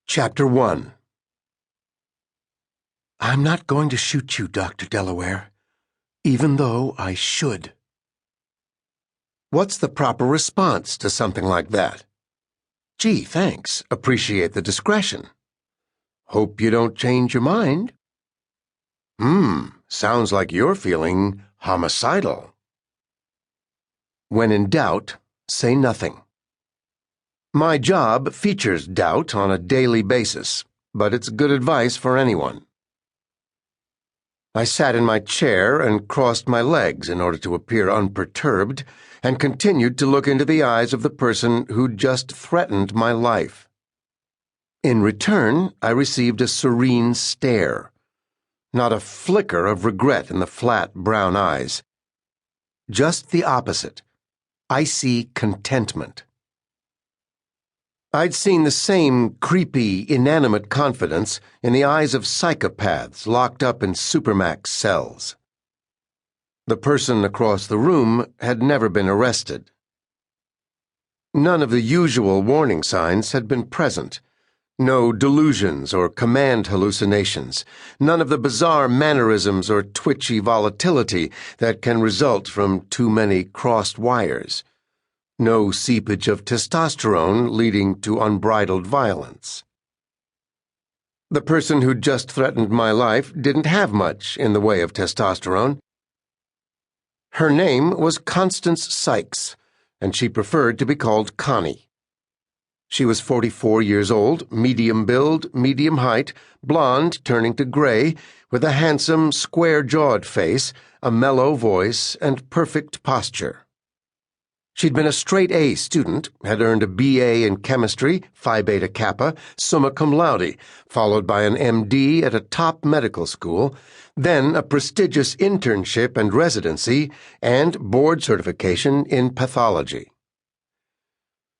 Chapter 1. I'm not going to shoot you, Dr. Delaware, even though I should. What's the proper response to something like that? Gee, thanks. Appreciate the discretion. Hope you don't change your mind. Sounds like you're feeling homicidal. When in doubt, say nothing. My job features doubt on a daily basis, but it's good advice for anyone. I sat in my chair and crossed my legs in order to appear unperturbed and continued to look into the eyes of the person who'd just threatened my life. In return, I received a serene stare. Not a flicker of regret in the flat brown eyes. Just the opposite. Icy contentment. I'd seen the same creepy, inanimate confidence in the eyes of psychopaths locked up in supermax cells. The person across the room had never been arrested. None of the usual warning signs had been present. No delusions or command hallucinations. None of the bizarre mannerisms or twitchy volatility that can result from too many crossed wires. No seepage of testosterone leading to unbridled violence. The person who'd just threatened my life didn't have much in the way of testosterone. Her name was Constance Sykes, and she preferred to be called Connie. She was 44 years old, medium build, medium height, blonde turning to gray, with a handsome, square-jawed face, a mellow voice, and perfect posture. She'd been a straight-A student, had earned a B.A. in chemistry, Phi Beta Kappa, summa cum laude, followed by an M.D. at a top medical school, then a prestigious internship and residency, and board certification in pathology.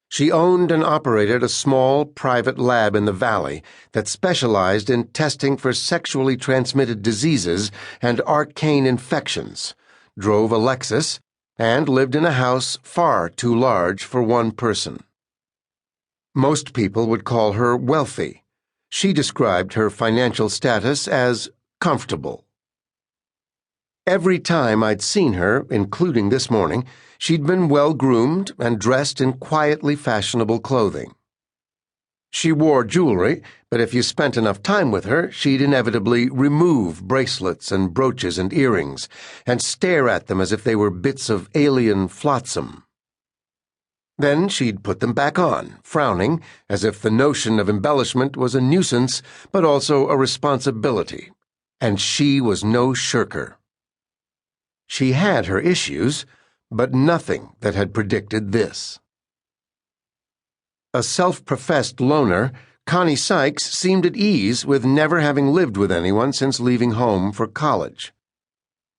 She owned and operated a small private lab in the valley that specialized in testing for sexually transmitted diseases and arcane infections, drove a Lexus, and lived in a house far too large for one person. Most people would call her wealthy. She described her financial status as comfortable. Every time I'd seen her, including this morning, she'd been well-groomed and dressed in quietly fashionable clothing. She wore jewelry, but if you spent enough time with her, she'd inevitably remove bracelets and brooches and earrings and stare at them as if they were bits of alien flotsam. Then she'd put them back on, frowning, as if the notion of embellishment was a nuisance but also a responsibility, and she was no shirker. She had her issues, but nothing that had predicted this. A self-professed loner, Connie Sykes seemed at ease with never having lived with anyone since leaving home for college.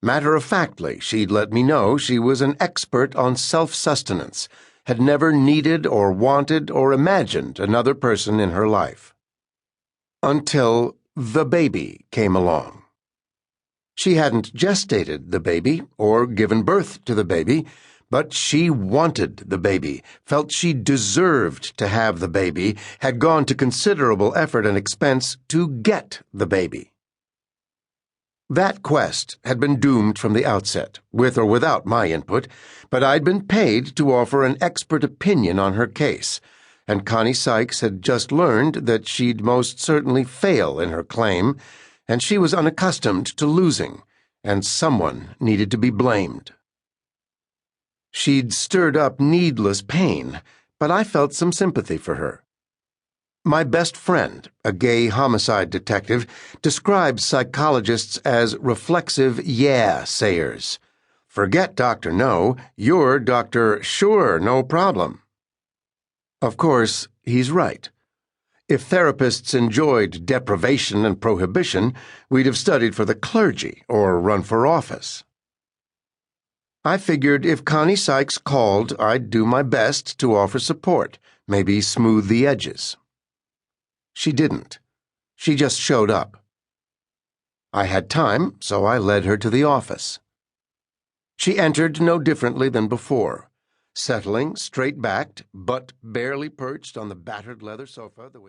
Matter-of-factly, she'd let me know she was an expert on self-sustenance, had never needed or wanted or imagined another person in her life. Until the baby came along. She hadn't gestated the baby or given birth to the baby, but she wanted the baby, felt she deserved to have the baby, had gone to considerable effort and expense to get the baby. That quest had been doomed from the outset, with or without my input, but I'd been paid to offer an expert opinion on her case, and Connie Sykes had just learned that she'd most certainly fail in her claim, and she was unaccustomed to losing, and someone needed to be blamed. She'd stirred up needless pain, but I felt some sympathy for her. My best friend, a gay homicide detective, describes psychologists as reflexive yeah-sayers. Forget Dr. No, you're Dr. Sure, no problem. Of course, he's right. If therapists enjoyed deprivation and prohibition, we'd have studied for the clergy or run for office. I figured if Connie Sykes called, I'd do my best to offer support, maybe smooth the edges. She didn't. She just showed up. I had time, so I led her to the office. She entered no differently than before, settling straight-backed, butt barely perched on the battered leather sofa the way